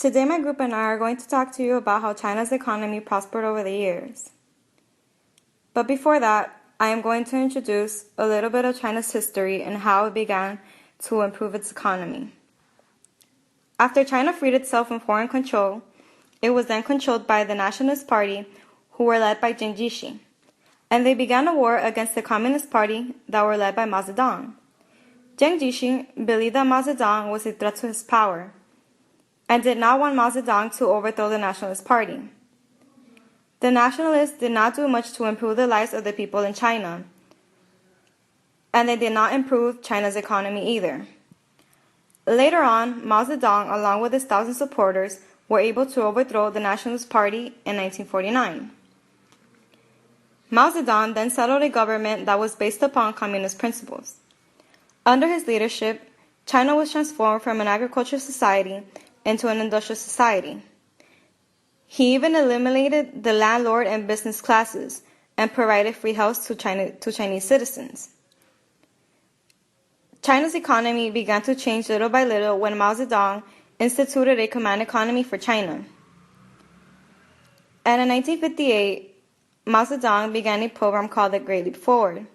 Today my group and I are going to talk to you about how China's economy prospered over the years. But before that, I am going to introduce a little bit of China's history and how it began to improve its economy. After China freed itself from foreign control, it was then controlled by the Nationalist Party, who were led by Deng Jixi, and they began a war against the Communist Party that were led by Mao Zedong. Deng Jixi believed that Mao Zedong was a threat to his power, and did not want Mao Zedong to overthrow the Nationalist Party. The Nationalists did not do much to improve the lives of the people in China, and they did not improve China's economy either. Later on, Mao Zedong, along with his 1,000 supporters, were able to overthrow the Nationalist Party in 1949. Mao Zedong then settled a government that was based upon communist principles. Under his leadership, China was transformed from an agricultural society into an industrial society. He even eliminated the landlord and business classes and provided free health to Chinese citizens. China's economy began to change little by little when Mao Zedong instituted a command economy for China. And in 1958, Mao Zedong began a program called the Great Leap Forward,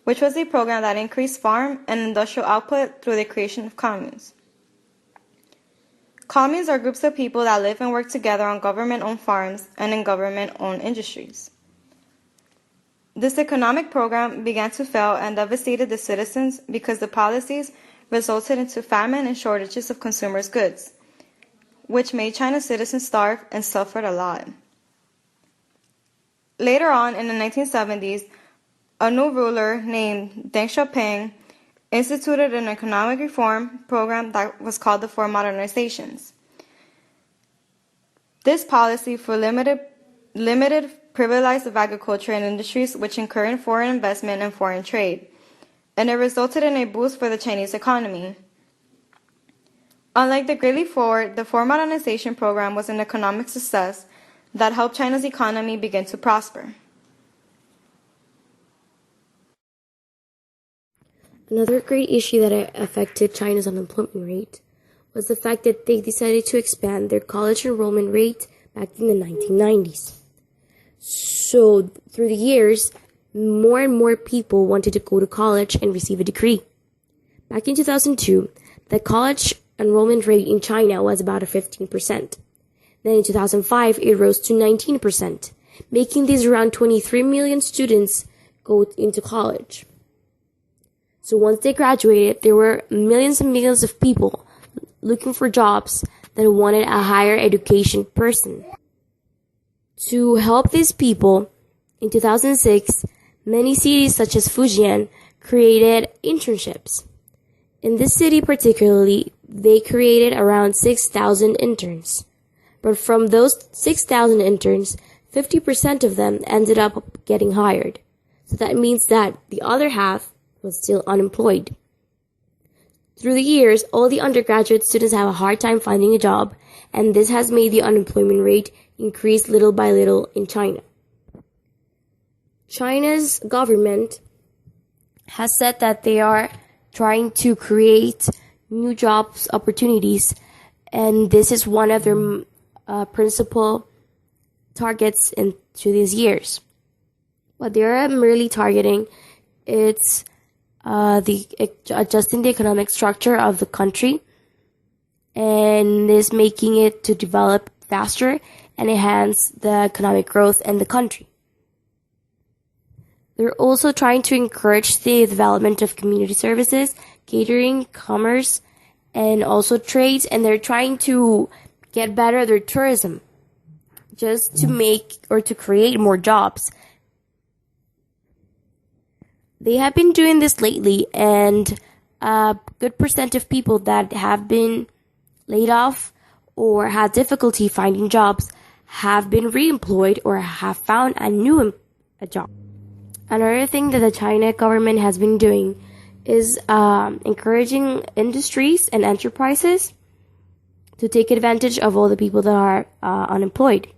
which was a program that increased farm and industrial output through the creation of communes. Communes are groups of people that live and work together on government-owned farms and in government-owned industries. This economic program began to fail and devastated the citizens because the policies resulted into famine and shortages of consumers' goods, which made China's citizens starve and suffered a lot. Later on, in the 1970s, a new ruler named Deng Xiaoping instituted an economic reform program that was called the Four Modernizations. This policy for limited privileged of agriculture and industries which encouraged foreign investment and foreign trade, and it resulted in a boost for the Chinese economy. Unlike the Great Leap Forward, the Four Modernization program was an economic success that helped China's economy begin to prosper. Another great issue that affected China's unemployment rate was the fact that they decided to expand their college enrollment rate back in the 1990s. So, through the years, more and more people wanted to go to college and receive a degree. Back in 2002, the college enrollment rate in China was about 15%. Then in 2005, it rose to 19%, making these around 23 million students go into college. So once they graduated, there were millions and millions of people looking for jobs that wanted a higher education person. To help these people, in 2006, many cities such as Fujian created internships. In this city particularly, they created around 6,000 interns. But from those 6,000 interns, 50% of them ended up getting hired. So that means that the other half was still unemployed. Through the years, all the undergraduate students have a hard time finding a job, and this has made the unemployment rate increase little by little in China. China's government has said that they are trying to create new jobs opportunities, and this is one of their principal targets into these years. What they are merely targeting, it's adjusting the economic structure of the country, and is making it to develop faster and enhance the economic growth in the country. They're also trying to encourage the development of community services, catering, commerce, and also trades, and they're trying to get better their tourism just to make or to create more jobs. They have been doing this lately, and a good percent of people that have been laid off or had difficulty finding jobs have been reemployed or have found a job. Another thing that the China government has been doing is encouraging industries and enterprises to take advantage of all the people that are unemployed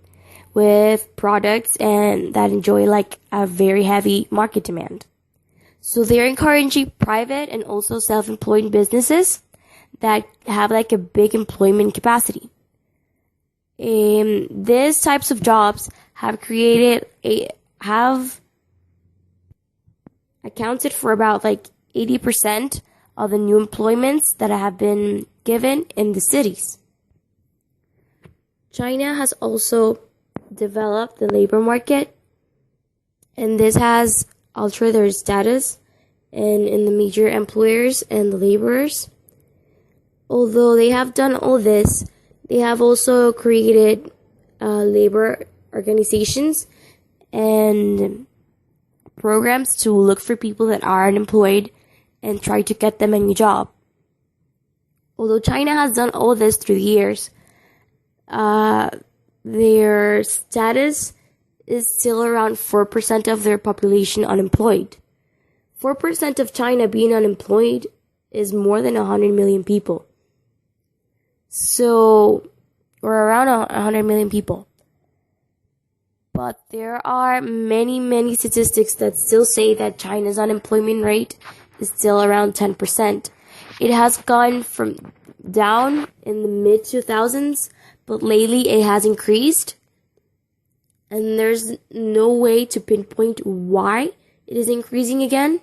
with products and that enjoy like a very heavy market demand. So they're encouraging private and also self-employed businesses that have like a big employment capacity. These types of jobs have accounted for about like 80% of the new employments that have been given in the cities. China has also developed the labor market, and this has altered their status in the major employers and the laborers. Although they have done all this, they have also created labor organizations and programs to look for people that are unemployed and try to get them a new job. Although China has done all this through the years, their status is still around 4% of their population unemployed. 4% of China being unemployed is more than 100 million people. So, or around 100 million people. But there are many statistics that still say that China's unemployment rate is still around 10%. It has gone from down in the mid 2000s, but lately it has increased. And there's no way to pinpoint why it is increasing again.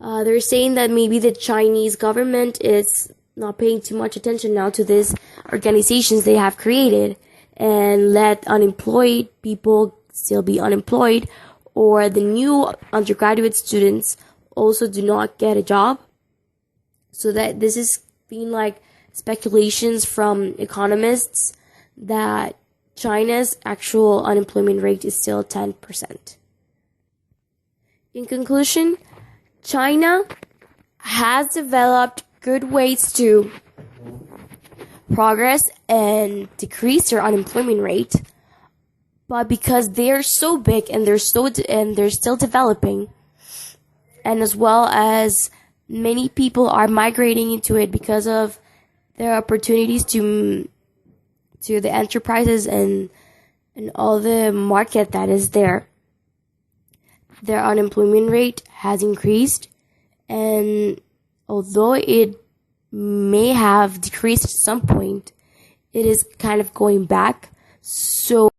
They're saying that maybe the Chinese government is not paying too much attention now to these organizations they have created and let unemployed people still be unemployed, or the new undergraduate students also do not get a job. So that this is being like speculations from economists that China's actual unemployment rate is still 10%. In conclusion, China has developed good ways to progress and decrease their unemployment rate, but because they're so big and they're still developing, and as well as many people are migrating into it because of their opportunities to the enterprises and all the market that is there, their unemployment rate has increased, and although it may have decreased at some point, it is kind of going back. So